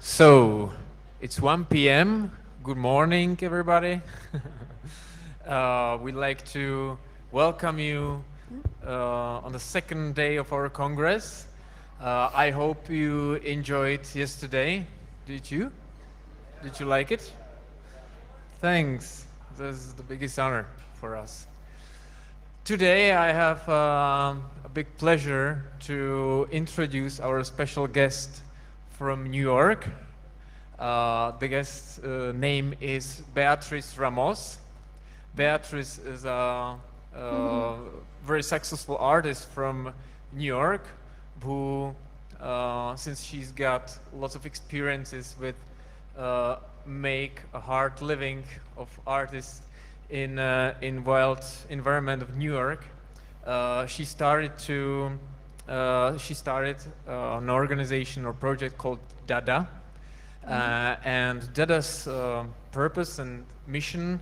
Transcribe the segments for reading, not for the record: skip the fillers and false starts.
So, it's 1 p.m. Good morning, everybody. We'd like to welcome you on the second day of our Congress. I hope you enjoyed yesterday. Did you? Did you like it? Thanks. This is the biggest honor for us. Today I have a big pleasure to introduce our special guest from New York. The guest's name is Beatriz Ramos. Beatriz is a very successful artist from New York who, since she's got lots of experiences with make a hard living of artists in wild environment of New York, she started an organization or project called Dada. And Dada's purpose and mission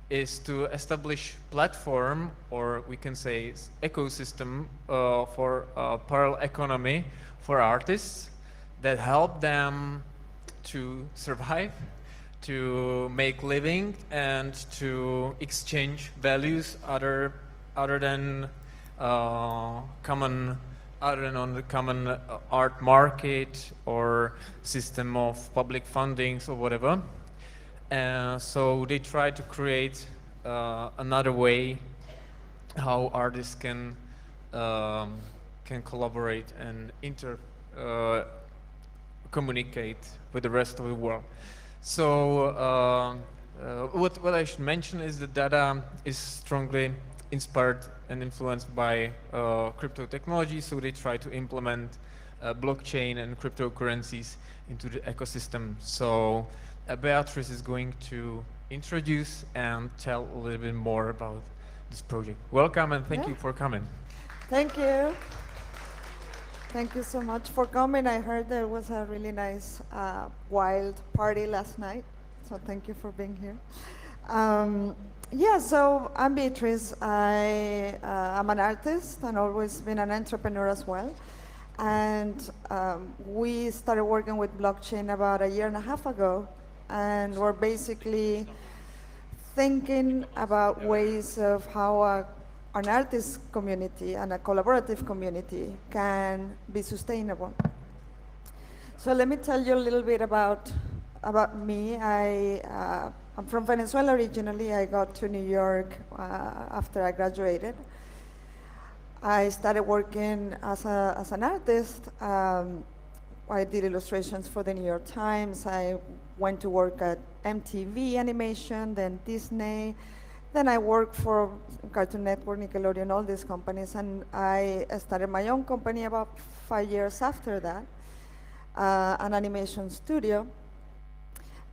is to establish platform, or we can say ecosystem, for parallel economy for artists that help them to survive, to make living, and to exchange values other than common. Other than on the common art market or system of public fundings or whatever. So they try to create another way how artists can collaborate and communicate with the rest of the world. So what I should mention is that Dada is strongly inspired and influenced by crypto technology, so they try to implement blockchain and cryptocurrencies into the ecosystem. So Beatrice is going to introduce and tell a little bit more about this project. Welcome and thank you for coming. Thank you. Thank you so much for coming. I heard there was a really nice wild party last night, so thank you for being here. Yeah, so I'm Beatriz. I'm an artist and always been an entrepreneur as well. And we started working with blockchain about a year and a half ago. And we're basically thinking about ways of how an artist community and a collaborative community can be sustainable. So let me tell you a little bit about me. I'm from Venezuela originally. I got to New York after I graduated. I started working as an artist. I did illustrations for the New York Times. I went to work at MTV Animation, then Disney. Then I worked for Cartoon Network, Nickelodeon, all these companies. And I started my own company about 5 years after that, an animation studio.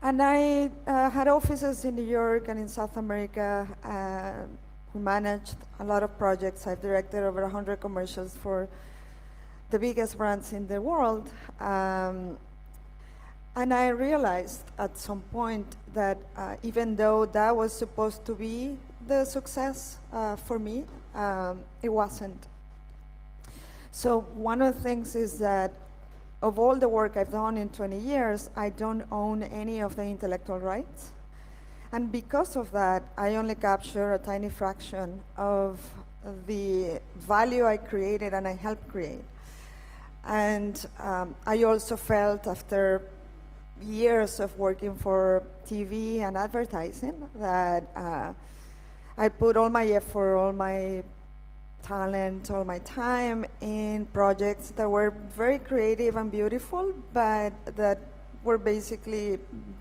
And I had offices in New York and in South America. We managed a lot of projects. I've directed over 100 commercials for the biggest brands in the world. And I realized at some point that even though that was supposed to be the success for me, it wasn't. So one of the things is that of all the work I've done in 20 years, I don't own any of the intellectual rights. And because of that, I only capture a tiny fraction of the value I created and I helped create. And I also felt after years of working for TV and advertising that I put all my effort, all my talent, all my time in projects that were very creative and beautiful, but that were basically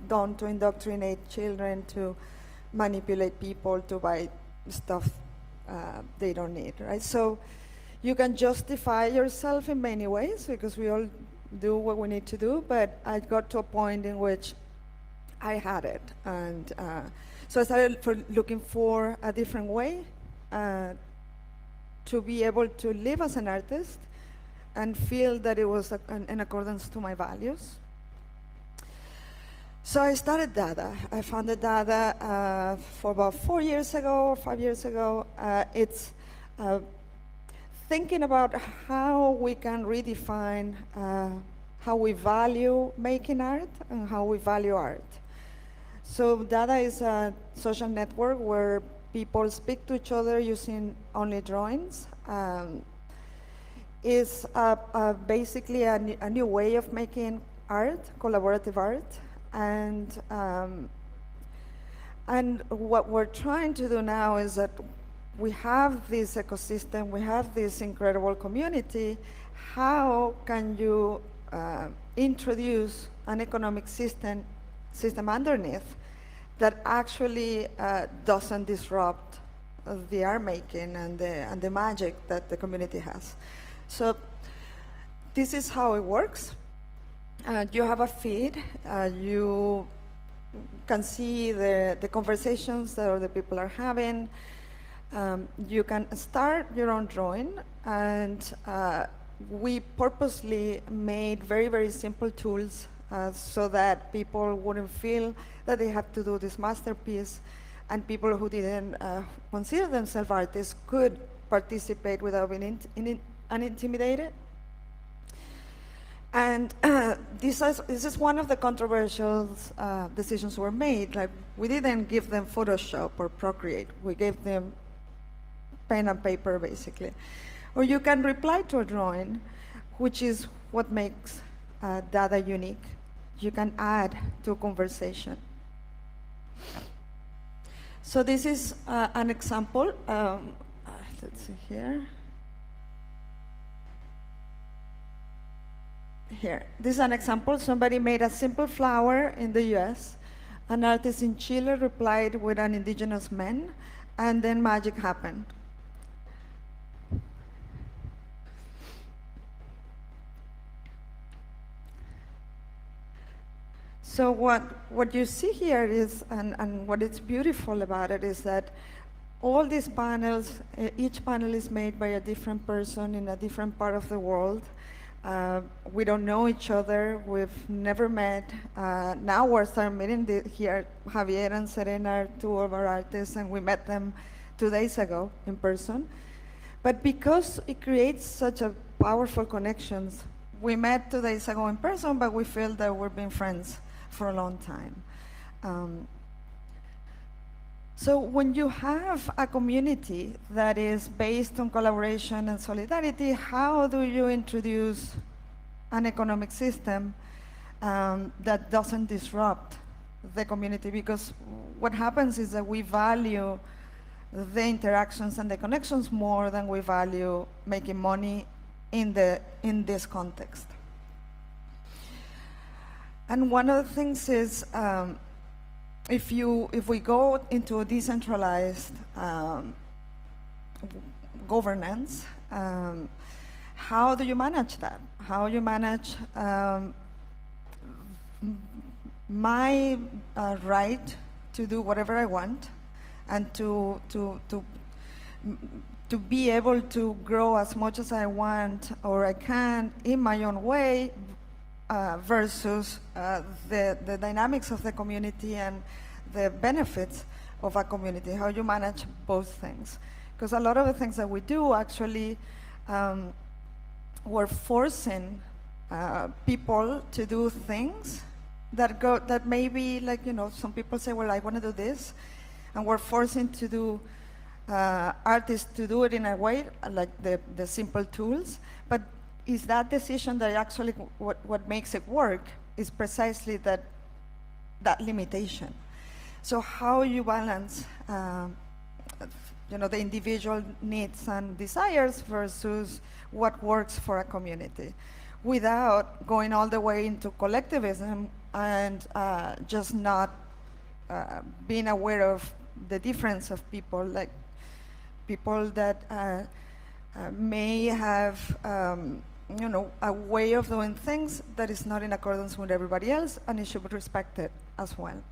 done to indoctrinate children, to manipulate people to buy stuff they don't need, right? So you can justify yourself in many ways because we all do what we need to do, but I got to a point in which I had it. And so I started looking for a different way to be able to live as an artist and feel that it was in accordance to my values. So I started Dada. I founded Dada for about 4 years ago, or 5 years ago. It's thinking about how we can redefine how we value making art and how we value art. So Dada is a social network where people speak to each other using only drawings. Is basically a new way of making art, collaborative art, and what we're trying to do now is that we have this ecosystem, we have this incredible community. How can you introduce an economic system underneath that actually doesn't disrupt the art making and the magic that the community has? So this is how it works. You have a feed. You can see the conversations that other people are having. You can start your own drawing, and we purposely made very, very simple tools so that people wouldn't feel that they have to do this masterpiece, and people who didn't consider themselves artists could participate without being unintimidated. And this is one of the controversial decisions were made. Like, we didn't give them Photoshop or Procreate. We gave them pen and paper, basically. Or you can reply to a drawing, which is what makes Dada unique. You can add to a conversation. So this is an example. Let's see here. Here, this is an example. Somebody made a simple flower in the US. An artist in Chile replied with an indigenous man, and then magic happened. So what you see here is, and what is beautiful about it is that all these panels, each panel is made by a different person in a different part of the world. We don't know each other. We've never met. Now we're starting meeting here. Javier and Serena are two of our artists, and we met them 2 days ago in person. But because it creates such a powerful connections, we met 2 days ago in person, but we feel that we've been friends for a long time. So when you have a community that is based on collaboration and solidarity, how do you introduce an economic system that doesn't disrupt the community? Because what happens is that we value the interactions and the connections more than we value making money in this context. And one of the things is, if we go into a decentralized governance, how do you manage that? How you manage my right to do whatever I want, and to be able to grow as much as I want or I can in my own way, versus the dynamics of the community and the benefits of a community, how you manage both things. Because a lot of the things that we do actually, we're forcing people to do things that maybe, like, some people say, well, I want to do this, and we're forcing to do artists to do it in a way like the simple tools. But is that decision that actually what makes it work is precisely that limitation. So how you balance the individual needs and desires versus what works for a community, without going all the way into collectivism and just not being aware of the difference of people, like people that may have a way of doing things that is not in accordance with everybody else, and it should be respected as well.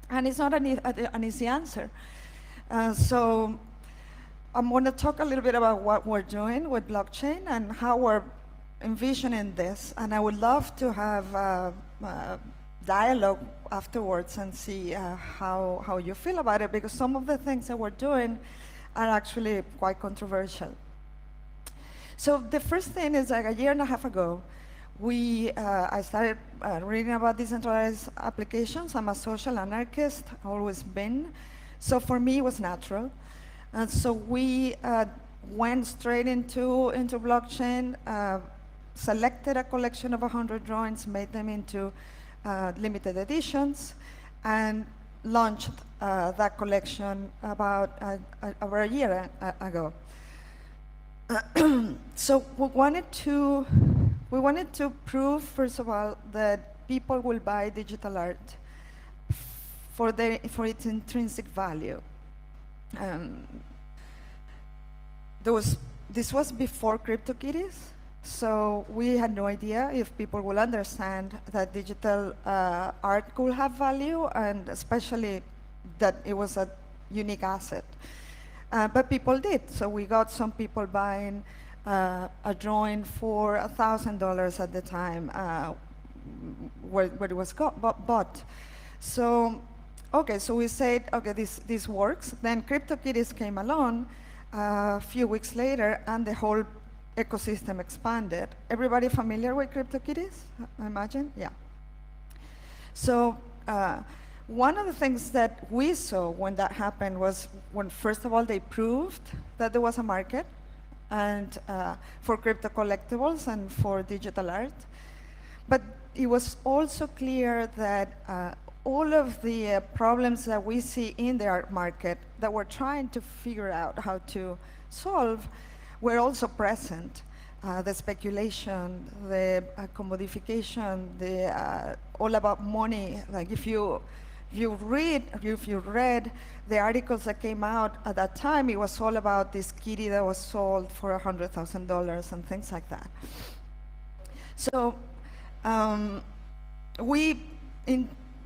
And it's not an easy answer. So I'm going to talk a little bit about what we're doing with blockchain and how we're envisioning this. And I would love to have a dialogue afterwards and see how you feel about it, because some of the things that we're doing are actually quite controversial. So the first thing is, like, a year and a half ago, I started reading about decentralized applications. I'm a social anarchist, always been. So for me, it was natural. And so we went straight into blockchain, selected a collection of 100 drawings, made them into limited editions, and launched that collection about over a year ago. So we wanted to prove, first of all, that people will buy digital art for its intrinsic value. This was before CryptoKitties, so we had no idea if people will understand that digital art could have value, and especially that it was a unique asset. But people did, so we got some people buying a drawing for $1,000 at the time where it was bought. So, okay, so we said, okay, this works. Then CryptoKitties came along a few weeks later, and the whole ecosystem expanded. Everybody familiar with CryptoKitties, I imagine? Yeah. So one of the things that we saw when that happened was when, first of all, they proved that there was a market and for crypto collectibles and for digital art. But it was also clear that all of the problems that we see in the art market that we're trying to figure out how to solve were also present. The speculation, the commodification, the all about money. Like if you read the articles that came out at that time, it was all about this kitty that was sold for $100,000 and things like that. So we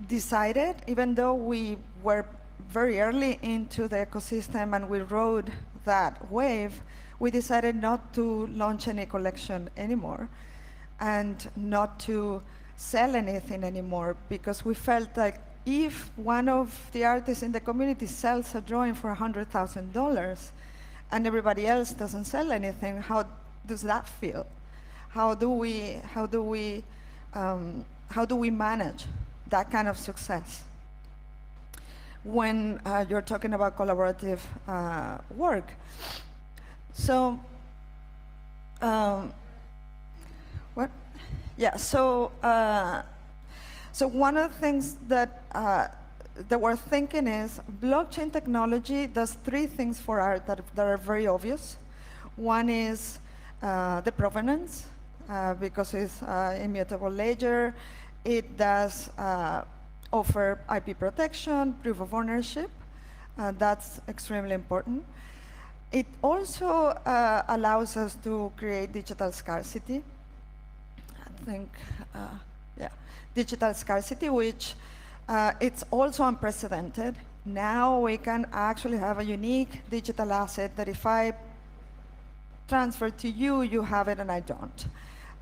decided, even though we were very early into the ecosystem and we rode that wave, we decided not to launch any collection anymore and not to sell anything anymore, because we felt like if one of the artists in the community sells a drawing for $100,000 and everybody else doesn't sell anything, how does that feel? How do we manage that kind of success when you're talking about collaborative work? So, what? Yeah. So, so one of the things that we're thinking is blockchain technology does three things for art that are very obvious. One is the provenance, because it's immutable ledger. It does offer IP protection, proof of ownership. That's extremely important. It also allows us to create digital scarcity. I think, yeah, digital scarcity, which it's also unprecedented. Now we can actually have a unique digital asset that if I transfer to you, you have it and I don't.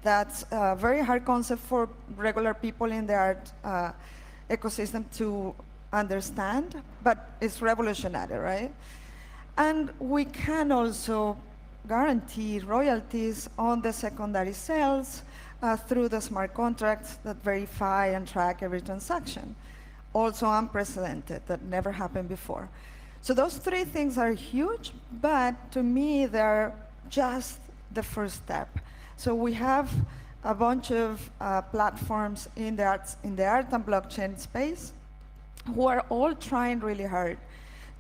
That's a very hard concept for regular people in the art ecosystem to understand, but it's revolutionary, right? And we can also guarantee royalties on the secondary sales through the smart contracts that verify and track every transaction. Also unprecedented, that never happened before. So those three things are huge, but to me, they're just the first step. So we have a bunch of platforms in the art and blockchain space who are all trying really hard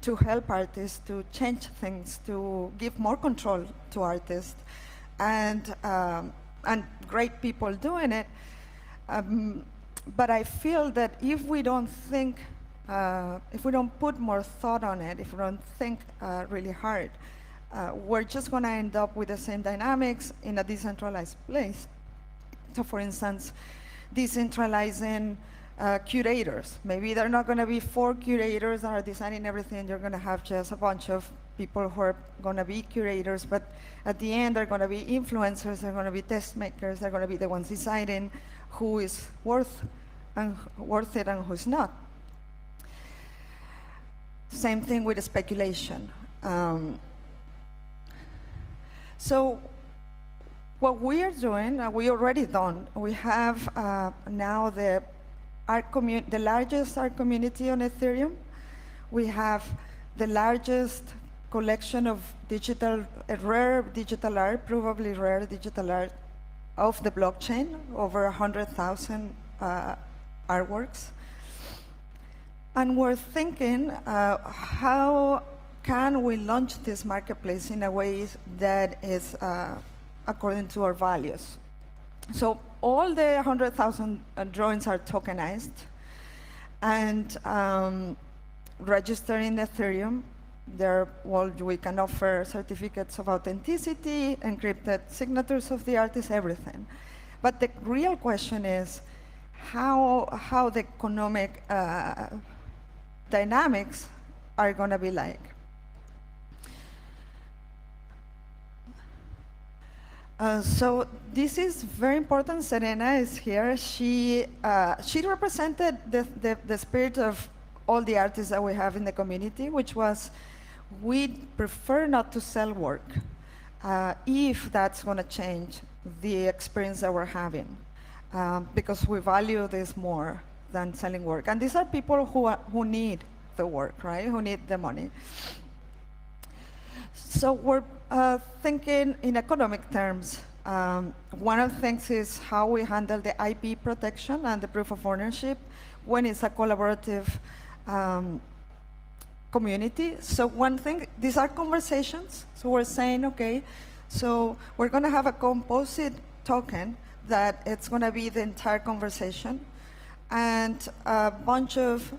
to help artists, to change things, to give more control to artists, and great people doing it. But I feel that if we don't think, if we don't put more thought on it, if we don't think really hard, we're just going to end up with the same dynamics in a decentralized place. So for instance, decentralizing curators. Maybe they're not going to be 4 curators that are designing everything. You're going to have just a bunch of people who are going to be curators, but at the end they're going to be influencers, they're going to be test makers, they're going to be the ones deciding who is worth it and who's not. Same thing with the speculation. So what we are doing, we already done. We have now the largest art community on Ethereum. We have the largest collection of rare digital art, probably rare digital art of the blockchain, over 100,000 artworks. And we're thinking, how can we launch this marketplace in a way that is according to our values? So all the 100,000 drawings are tokenized and registered in Ethereum. We can offer certificates of authenticity, encrypted signatures of the artist, everything. But the real question is how the economic dynamics are going to be like. So this is very important. Serena is here. She represented the spirit of all the artists that we have in the community, which was, we prefer not to sell work if that's going to change the experience that we're having, because we value this more than selling work. And these are people who need the work, right? Who need the money. So we're thinking in economic terms. One of the things is how we handle the IP protection and the proof of ownership when it's a collaborative community. So one thing, these are conversations. So we're saying, okay, so we're going to have a composite token that it's going to be the entire conversation, and a bunch of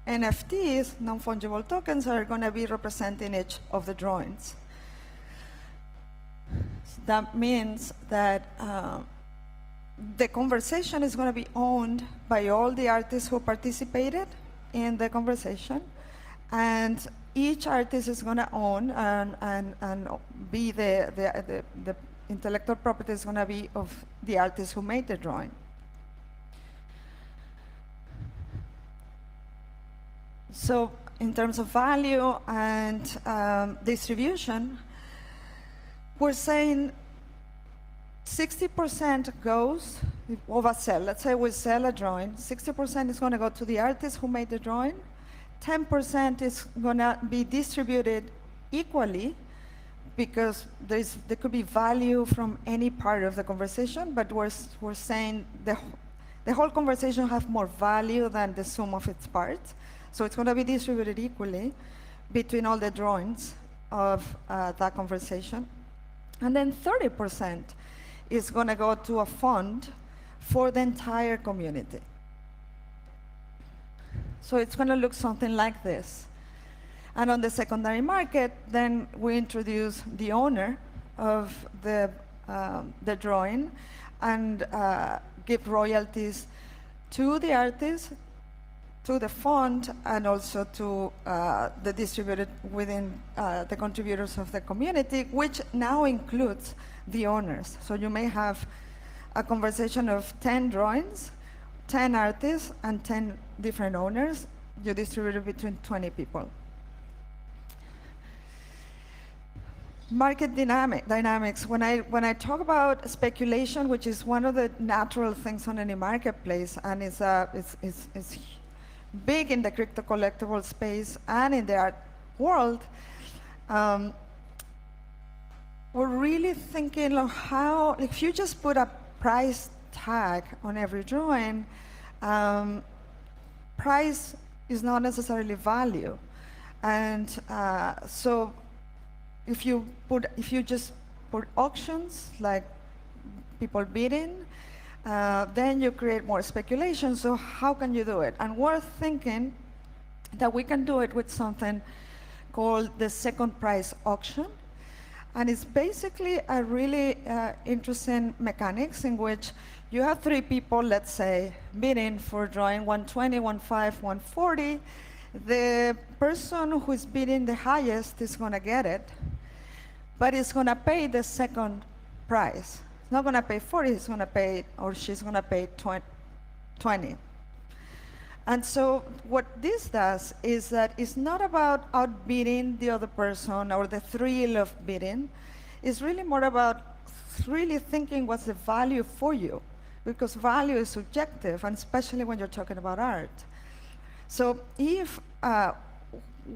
NFTs, non-fungible tokens, are going to be representing each of the drawings. So that means that the conversation is going to be owned by all the artists who participated in the conversation, and each artist is going to own and be the intellectual property is going to be of the artist who made the drawing. So in terms of value and distribution, we're saying 60% goes of a sell. Let's say we sell a drawing. 60% is going to go to the artist who made the drawing. 10% is going to be distributed equally, because there could be value from any part of the conversation, but we're saying the whole conversation has more value than the sum of its parts. So it's going to be distributed equally between all the drawings of that conversation. And then 30% is going to go to a fund for the entire community. So it's going to look something like this. And on the secondary market, then we introduce the owner of the drawing and give royalties to the artist, to the fund, and also to the distributed within the contributors of the community, which now includes the owners. So you may have a conversation of 10 drawings, 10 artists, and 10 different owners. You distribute it between 20 people. Market dynamics. When I talk about speculation, which is one of the natural things on any marketplace, and it's big in the crypto collectible space and in the art world, we're really thinking of how, if you just put a price tag on every drawing, price is not necessarily value. And so if you just put auctions, like people bidding, then you create more speculation. So how can you do it? And we're thinking that we can do it with something called the second price auction. And it's basically a really interesting mechanics in which you have 3 people, let's say, bidding for drawing 120, 150, 140. The person who is bidding the highest is going to get it, but it's going to pay the second price. It's not going to pay 40, he's going to pay, or she's going to pay 20. And so what this does is that it's not about outbidding the other person or the thrill of bidding. It's really more about really thinking what's the value for you, because value is subjective, and especially when you're talking about art. So if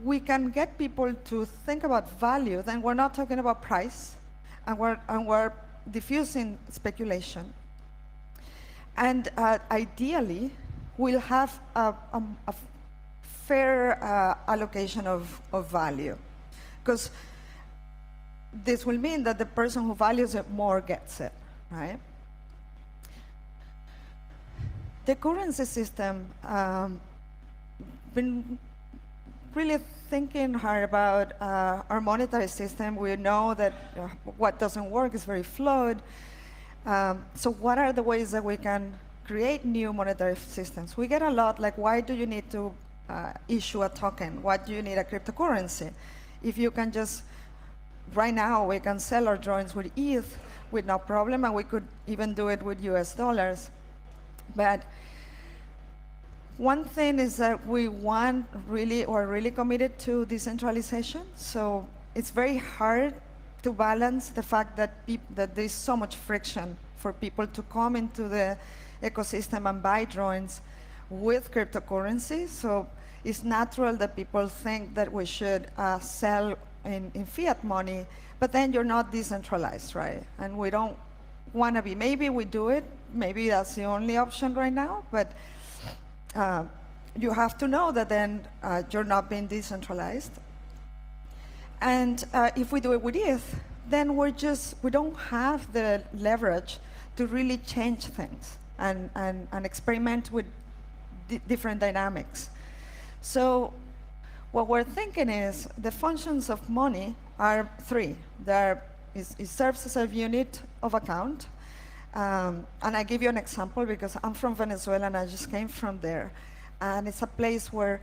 we can get people to think about value, then we're not talking about price, and we're diffusing speculation. And ideally, we'll have a fair allocation of value, because this will mean that the person who values it more gets it, right? The currency system, been really thinking hard about our monetary system. We know that what doesn't work is very flawed. So what are the ways that we can create new monetary systems? We get a lot like, why do you need to issue a token? Why do you need a cryptocurrency? If you can just, right now, we can sell our drawings with ETH with no problem, and we could even do it with US dollars. But one thing is that we want really, or really committed to decentralization. So it's very hard to balance the fact that, that there's so much friction for people to come into the ecosystem and buy drawings with cryptocurrency. So it's natural that people think that we should sell in fiat money, but then you're not decentralized, right? And we don't want to be. Maybe we do it. Maybe that's the only option right now, but you have to know that then you're not being decentralized. And if we do it with ETH, then we don't have the leverage to really change things and experiment with different dynamics. So what we're thinking is the functions of money are three. It serves as a unit of account. And I give you an example because I'm from Venezuela and I just came from there. And it's a place where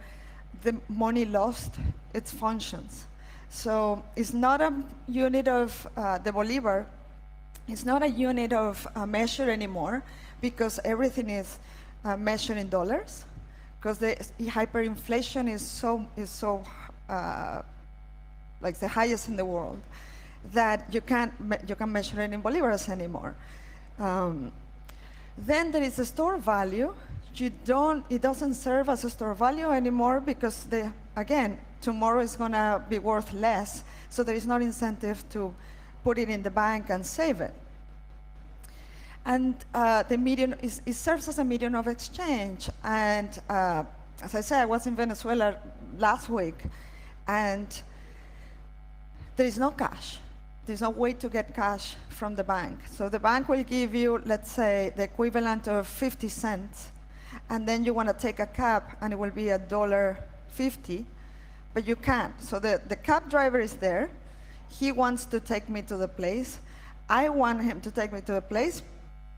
the money lost its functions. So it's not a unit of the Bolivar. It's not a unit of measure anymore because everything is measured in dollars, because the hyperinflation is so like the highest in the world that you can measure it in bolivars anymore. Then there is a store value. It doesn't serve as a store value anymore because again, tomorrow is going to be worth less, so there is no incentive to put it in the bank and save it. And the medium it serves as a medium of exchange. And as I said, I was in Venezuela last week, and there is no cash. There's no way to get cash from the bank. So the bank will give you, let's say, the equivalent of 50 cents, and then you want to take a cab, and it will be $1.50, but you can't. So the cab driver is there. He wants to take me to the place. I want him to take me to the place,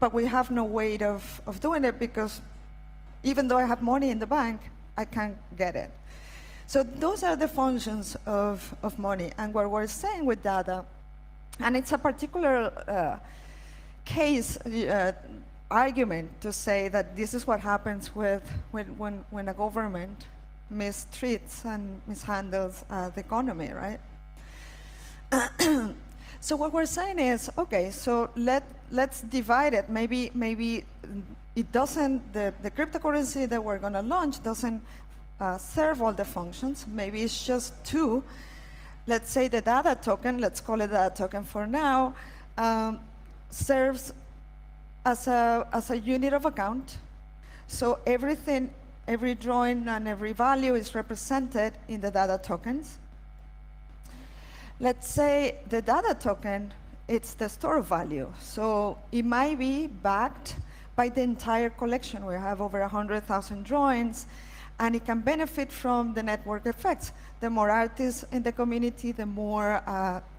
but we have no way of doing it because even though I have money in the bank, I can't get it. So those are the functions of money. And what we're saying with data, and it's a particular case argument to say that this is what happens when a government mistreats and mishandles the economy, right? So what we're saying is, okay, so let's divide it. Maybe it doesn't, the cryptocurrency that we're going to launch doesn't serve all the functions. Maybe it's just two. Let's say the data token, let's call it data token for now, serves as a unit of account. So everything, every drawing and every value is represented in the data tokens. Let's say the data token, it's the store value. So it might be backed by the entire collection. We have over 100,000 drawings, and it can benefit from the network effects. The more artists in the community, the more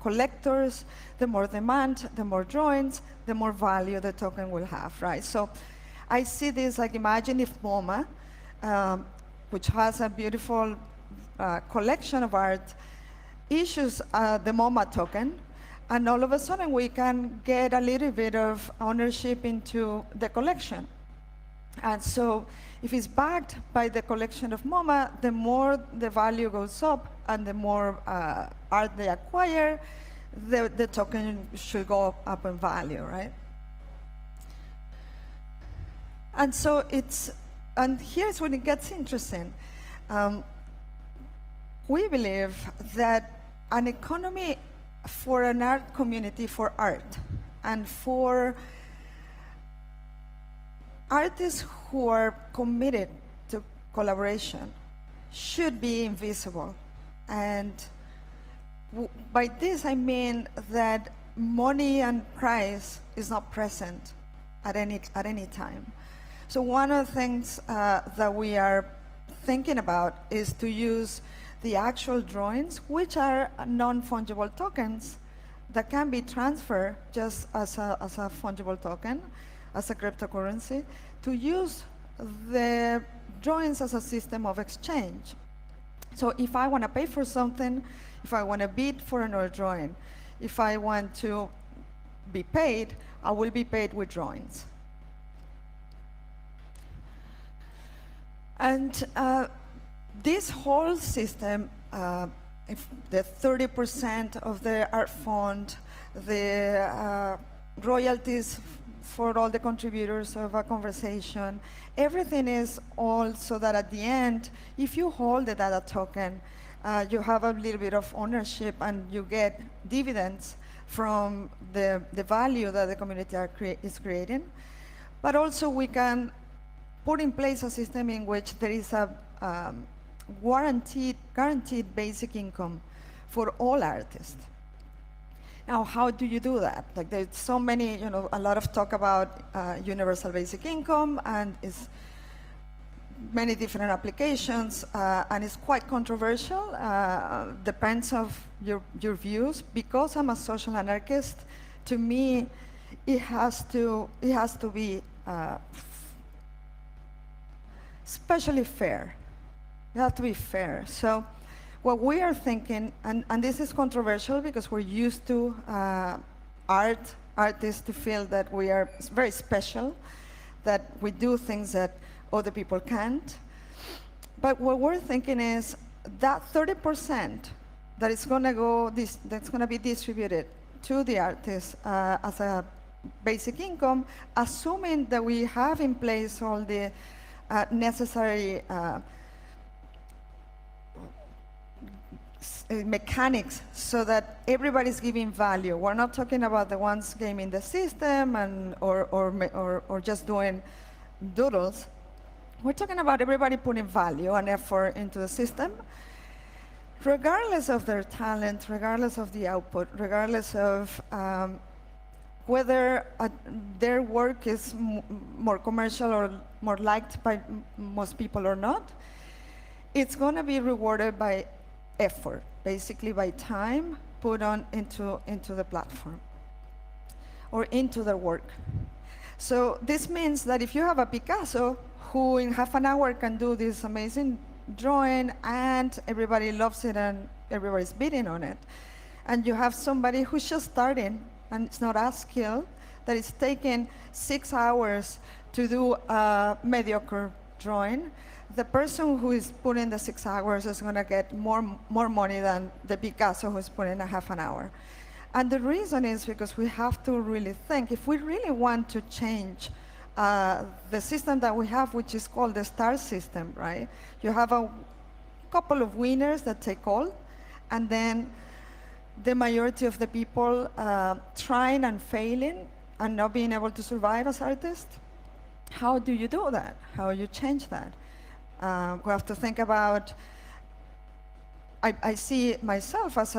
collectors, the more demand, the more drawings, the more value the token will have, right? So I see this like, imagine if MoMA, which has a beautiful collection of art, issues the MoMA token, and all of a sudden we can get a little bit of ownership into the collection. And so if it's backed by the collection of MoMA, the more the value goes up and the more art they acquire, the token should go up in value, right? And so and here's when it gets interesting. We believe that an economy for an art community, for art, and for artists who are committed to collaboration should be invisible. And by this I mean that money and price is not present at any time. So one of the things that we are thinking about is to use the actual drawings, which are non-fungible tokens that can be transferred just as a fungible token, as a cryptocurrency, to use the drawings as a system of exchange. So if I want to pay for something, if I want to bid for another drawing, if I want to be paid, I will be paid with drawings. And this whole system, if the 30% of the art fund, the royalties for all the contributors of a conversation, everything is all so that at the end, if you hold the data token, you have a little bit of ownership and you get dividends from the value that the community is creating. But also we can put in place a system in which there is a guaranteed basic income for all artists. Now, how do you do that? Like, there's so many, a lot of talk about universal basic income, and it's many different applications, and it's quite controversial. Depends of your views. Because I'm a social anarchist, to me, it has to be especially fair. You have to be fair. So what we are thinking, and this is controversial because we're used to artists to feel that we are very special, that we do things that other people can't. But what we're thinking is that 30% that is going to that's going to be distributed to the artists as a basic income, assuming that we have in place all the necessary mechanics so that everybody's giving value. We're not talking about the ones gaming the system or just doing doodles. We're talking about everybody putting value and effort into the system, regardless of their talent, regardless of the output, regardless of whether their work is more commercial or more liked by most people or not. It's going to be rewarded by effort, basically by time put on into the platform or into their work. So this means that if you have a Picasso who in half an hour can do this amazing drawing and everybody loves it and everybody's bidding on it, and you have somebody who's just starting and it's not as skilled, that it's taking 6 hours to do a mediocre drawing, the person who is putting the 6 hours is going to get more money than the Picasso who's putting a half an hour. And the reason is because we have to really think, if we really want to change the system that we have, which is called the star system, right? You have a couple of winners that take all, and then the majority of the people trying and failing and not being able to survive as artists. How do you do that? How do you change that? We have to think about, I see myself as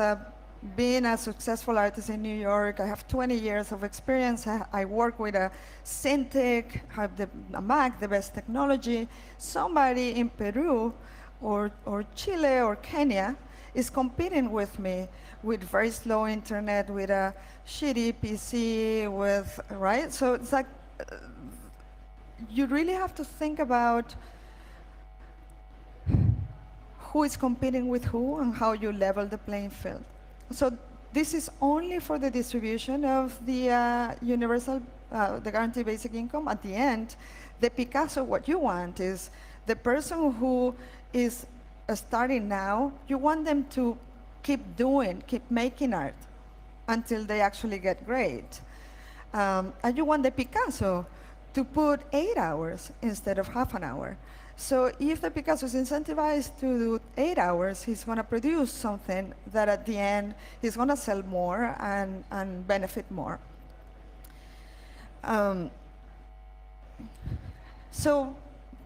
being a successful artist in New York. I have 20 years of experience. I work with a Syntec, have a Mac, the best technology. Somebody in Peru or Chile or Kenya is competing with me with very slow internet, with a shitty PC, right? So it's like, you really have to think about who is competing with who and how you level the playing field. So this is only for the distribution of the universal, the guaranteed basic income. At the end, the Picasso, what you want is the person who is starting now, you want them to keep making art. until they actually get great. And you want the Picasso to put 8 hours instead of half an hour. So if the Picasso is incentivized to do 8 hours, he's going to produce something that at the end he's going to sell more and benefit more. So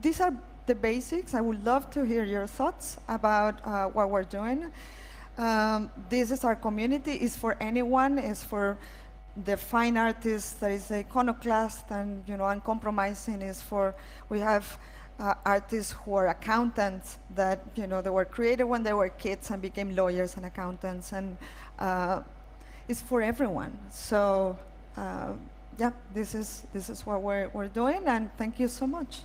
these are the basics. I would love to hear your thoughts about what we're doing. This is our community. It's for anyone. It's for the fine artists. There is the iconoclast and uncompromising. Is for we have artists who are accountants that they were created when they were kids and became lawyers and accountants, and it's for everyone. So yeah, this is what we're doing, and thank you so much.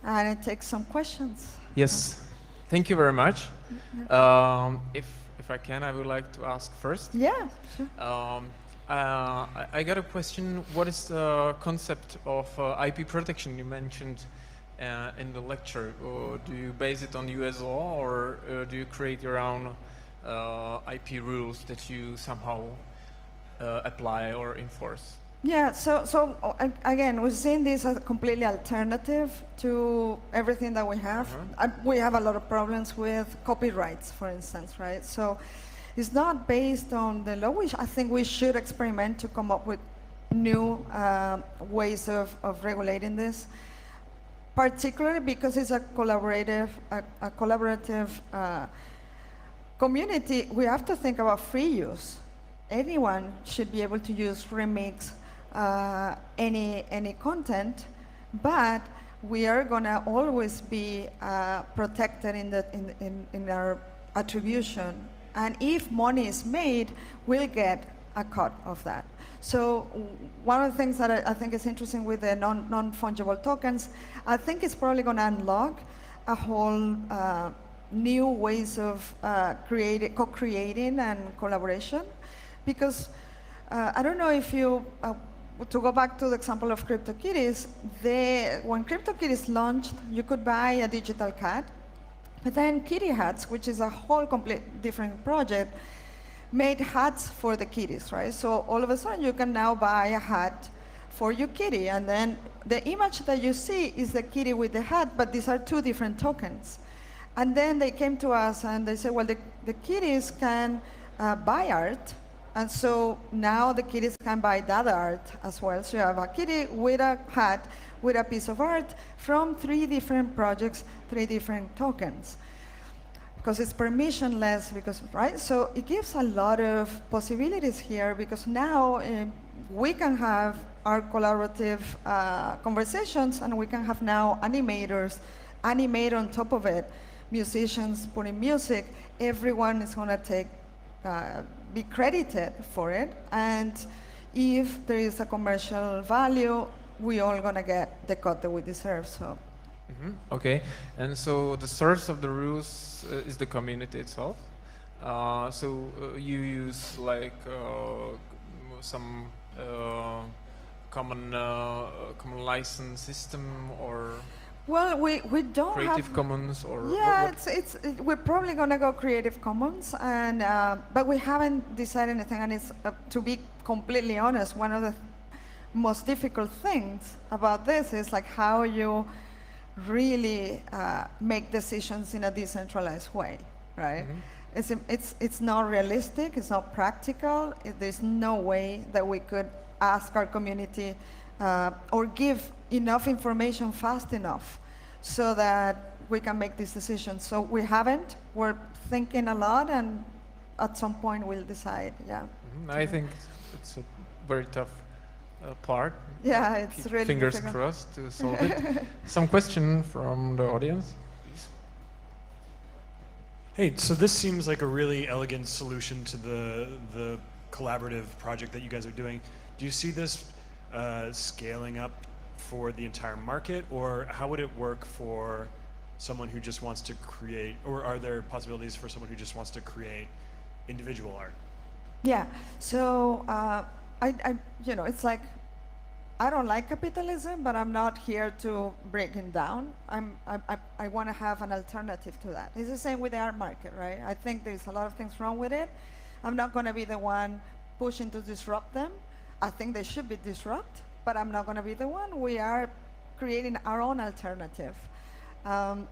And I take some questions. Yes, thank you very much. If I can, I would like to ask first. Yeah, sure. I got a question. What is the concept of IP protection you mentioned in the lecture? Or do you base it on US law, or do you create your own IP rules that you somehow apply or enforce? Yeah, so again, we're seeing this as a completely alternative to everything that we have. We have a lot of problems with copyrights, for instance, right? So it's not based on the law. I think we should experiment to come up with new ways of regulating this, particularly because it's a collaborative community. We have to think about free use. Anyone should be able to use, remix, any content, but we are gonna always be protected in our attribution. And if money is made, we'll get a cut of that. So one of the things that I think is interesting with the non-fungible tokens, I think it's probably gonna unlock a whole new ways of co-creating and collaboration, because I don't know if you. To go back to the example of CryptoKitties, when CryptoKitties launched, you could buy a digital cat, but then Kitty Hats, which is a whole complete different project, made hats for the kitties, right? So all of a sudden you can now buy a hat for your kitty, and then the image that you see is the kitty with the hat, but these are two different tokens. And then they came to us and they said, well, the kitties can buy art, and so now the kitties can buy that art as well. So you have a kitty with a hat, with a piece of art from 3 different projects, 3 different tokens. Because it's permissionless, right? So it gives a lot of possibilities here, because now we can have our collaborative conversations, and we can have now animators animate on top of it, musicians putting music. Everyone is gonna be credited for it, and if there is a commercial value, we all gonna get the cut that we deserve. So. Okay, and so the source of the rules is the community itself. So you use like some common license system, or? Well, we don't Creative have Commons, or yeah, we're probably gonna go Creative Commons, and but we haven't decided anything. And it's to be completely honest, one of the most difficult things about this is like how you really make decisions in a decentralized way, right? It's not realistic. It's not practical. There's no way that we could ask our community or give enough information fast enough so that we can make these decisions. So we haven't. We're thinking a lot, and at some point we'll decide. Yeah. I think it's a very tough part. Yeah, it's really fingers difficult. crossed to solve it. Some question from the audience, please. Hey, so this seems like a really elegant solution to the collaborative project that you guys are doing. Do you see this scaling up for the entire market, or how would it work for someone who just wants to create, or are there possibilities for someone who just wants to create individual art? Yeah. So it's like I don't like capitalism, but I'm not here to break it down. I want to have an alternative to that. It's the same with the art market, right? I think there's a lot of things wrong with it. I'm not going to be the one pushing to disrupt them. I think they should be disrupted, but I'm not going to be the one. We are creating our own alternative.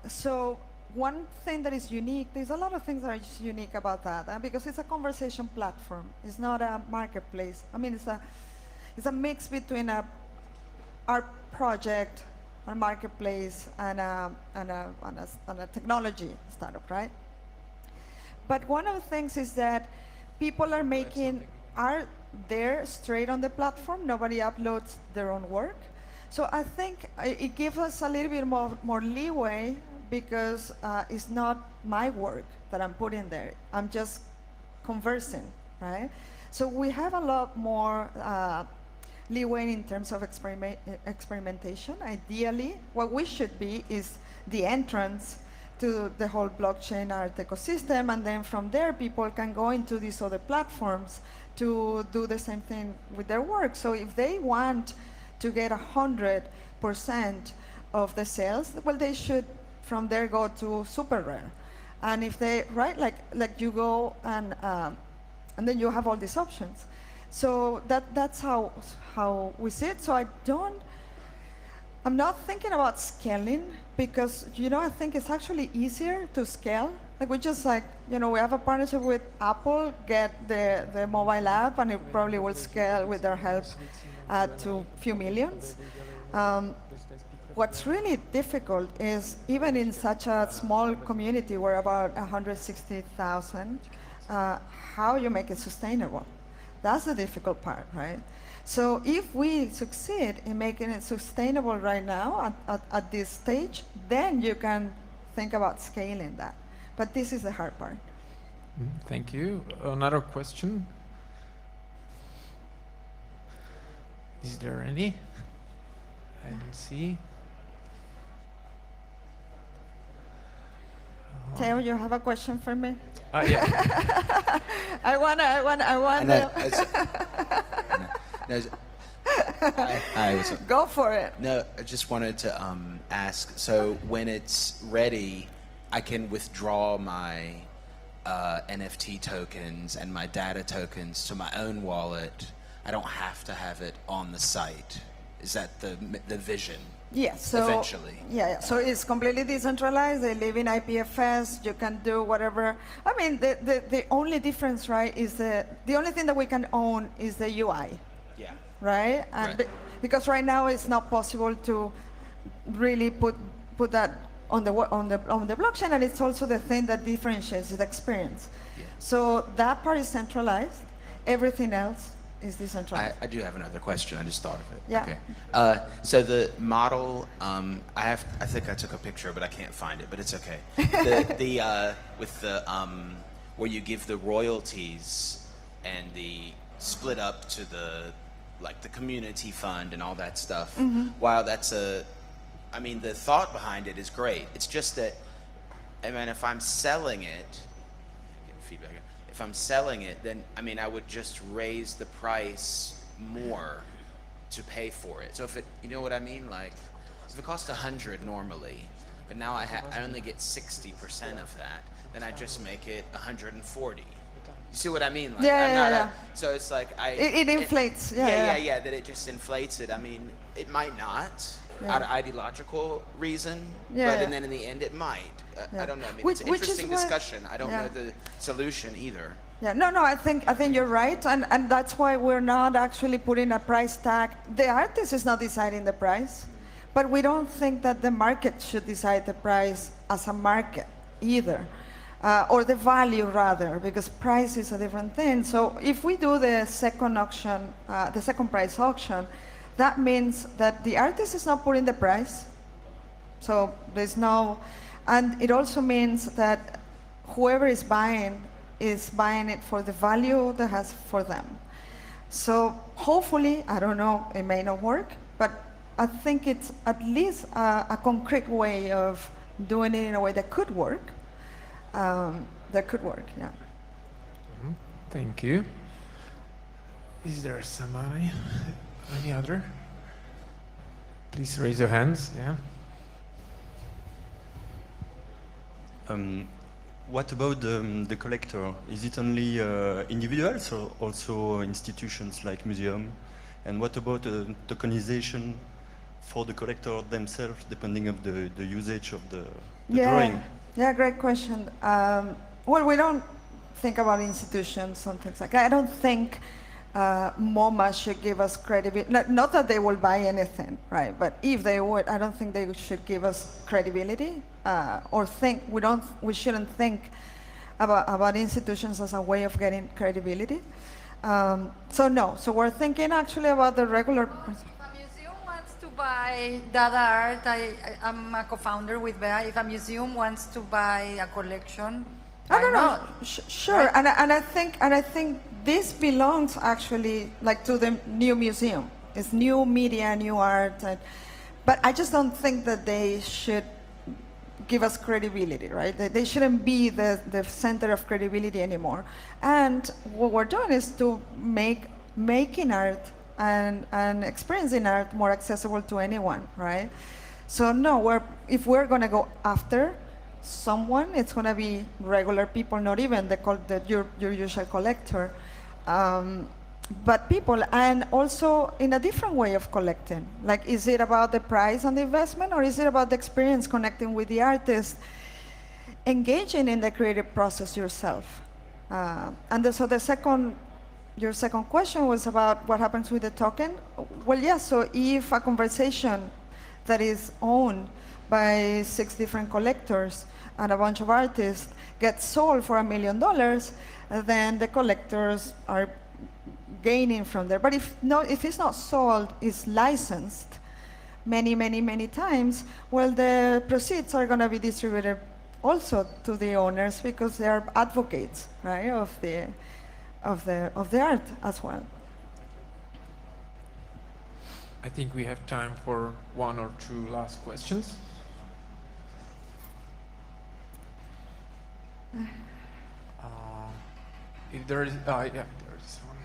So one thing that is unique, there's a lot of things that are just unique about that, because it's a conversation platform. It's not a marketplace. I mean, it's a mix between a art project, a marketplace, and a technology startup, right? But one of the things is that people are making art there straight on the platform. Nobody uploads their own work. So I think it gives us a little bit more leeway, because it's not my work that I'm putting there. I'm just conversing, right? So we have a lot more leeway in terms of experimentation. Ideally, what we should be is the entrance to the whole blockchain art ecosystem, and then from there people can go into these other platforms to do the same thing with their work. So if they want to get 100% of the sales, well, they should from there go to super rare. And if they, right, like you go and then you have all these options. So that's how we see it. So I'm not thinking about scaling, because, I think it's actually easier to scale. Like we just we have a partnership with Apple, get the mobile app, and it probably will scale with their help to a few millions. What's really difficult is, even in such a small community, we're about 160,000, how you make it sustainable. That's the difficult part, right? So if we succeed in making it sustainable right now at this stage, then you can think about scaling that. But this is the hard part. Thank you. Another question? Is there any? I don't see. Theo, you have a question for me? Yeah. I want Go for it. No, I just wanted to ask, so when it's ready, I can withdraw my NFT tokens and my data tokens to my own wallet. I don't have to have it on the site. Is that the vision? Yes. So eventually. Yeah. So it's completely decentralized. They live in IPFS. You can do whatever. I mean, the only difference, right, is the only thing that we can own is the UI. Yeah. Right. And right. Because right now it's not possible to really put that on the blockchain, and it's also the thing that differentiates the experience. Yeah. So that part is centralized. Everything else is decentralized. I do have another question. I just thought of it. Yeah. Okay. So the model, I think I took a picture, but I can't find it. But it's okay. With the where you give the royalties and the split up to the community fund and all that stuff. Mm-hmm. Wow, I mean, the thought behind it is great. It's just that, I mean, if I'm selling it, feedback. If I'm selling it, then I would just raise the price more to pay for it. So if it, you know what I mean? Like, if it costs 100 normally, but now I only get 60% of that, then I just make it 140. You see what I mean? Like, yeah. So it's like it inflates. Yeah. That it just inflates it. I mean, it might not. Yeah. Out of ideological reason, Yeah. but then in the end it might. Yeah. I don't know. I mean, Which it's an is interesting why- discussion. I don't Yeah. know the solution either. Yeah, no, I think you're right, and that's why we're not actually putting a price tag. The artist is not deciding the price, but we don't think that the market should decide the price as a market either, or the value rather, because price is a different thing. So if we do the second auction, the second price auction, that means that the artist is not putting the price. So there's no, and it also means that whoever is buying it for the value that has for them. So hopefully, I don't know, it may not work, but I think it's at least a concrete way of doing it in a way that could work. Yeah. Thank you. Is there somebody? Any other? Please raise your hands. Yeah. What about the collector? Is it only individuals or also institutions like museum? And what about tokenization for the collector themselves, depending of the usage of the drawing? Yeah, great question. Well, we don't think about institutions and things like that. I don't think MoMA should give us credibility. Not that they will buy anything, right? But if they would, I don't think they should give us credibility or think we shouldn't think about institutions as a way of getting credibility. So no, so we're thinking actually about the regular. If a museum wants to buy data art, I'm a co-founder with Bea. If a museum wants to buy a collection, why not? Sure, Right? and I think this belongs actually like to the new museum. It's new media, new art, but I just don't think that they should give us credibility, right? They shouldn't be the center of credibility anymore. And what we're doing is to making art and experiencing art more accessible to anyone, right? So no, if we're going to go after someone, it's going to be regular people, not even your usual collector, but people, and also in a different way of collecting. Like, is it about the price and the investment, or is it about the experience, connecting with the artist, engaging in the creative process yourself? So your second question was about what happens with the token. Well, yeah, so if a conversation that is owned by 6 different collectors and a bunch of artists gets sold for $1 million, then the collectors are gaining from there. But if it's not sold, it's licensed many times, well, the proceeds are going to be distributed also to the owners because they are advocates, right, of the art as well. I think we have time for 1 or 2 last questions. If there is, yeah, there is one.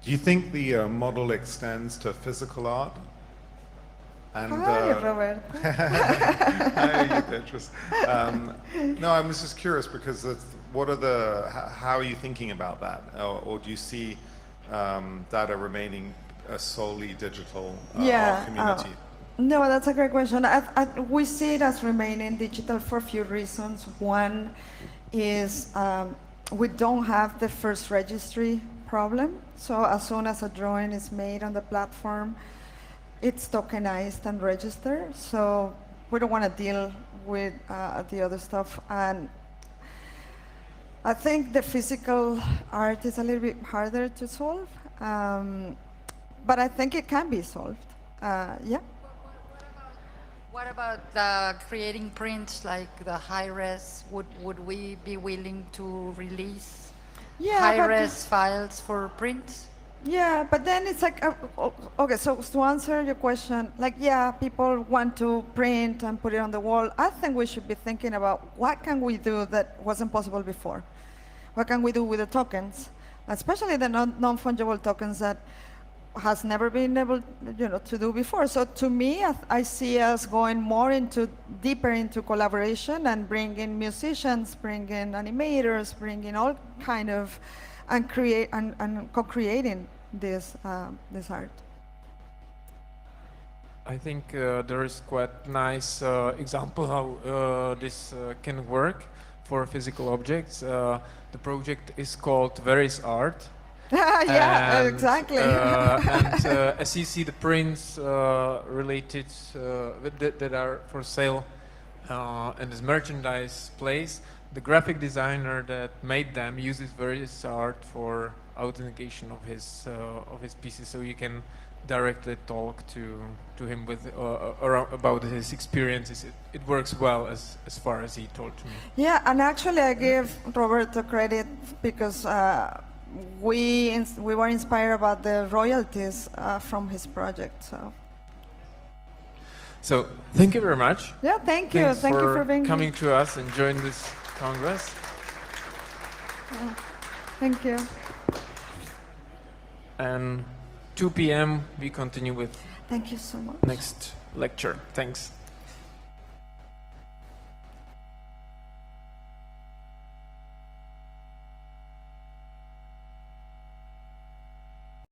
Do you think the model extends to physical art? And, Hi, Robert. Hi, Beatriz. No, I was just curious because how are you thinking about that? Or do you see data remaining a solely digital art community? No, that's a great question. We see it as remaining digital for a few reasons. One is we don't have the first registry problem. So as soon as a drawing is made on the platform, it's tokenized and registered. So we don't want to deal with the other stuff. And I think the physical art is a little bit harder to solve, but I think it can be solved. Yeah. What about creating prints like the high-res? Would we be willing to release high-res files for prints? Yeah, but then it's like, okay, so to answer your question, like, yeah, people want to print and put it on the wall. I think we should be thinking about what can we do that wasn't possible before? What can we do with the tokens, especially the non-fungible tokens that has never been able, to do before. So to me, I see us going deeper into collaboration and bringing musicians, bringing animators, bringing all kind of, and co-creating this art. I think there is quite nice example how this can work for physical objects. The project is called Veris Art. Yeah, and, exactly. And as you see, the prints related that are for sale in this merchandise place, the graphic designer that made them uses Veris Art for authentication of his pieces, so you can directly talk to him with about his experiences. It works well as far as he told to me. Yeah, and actually I give Roberto credit because we were inspired about the royalties from his project. So thank you very much. Yeah, thank you. Thank you for being coming to us and join this Congress. Thank you. and 2 p.m. we continue with Thank you so much. next lecture. Thanks.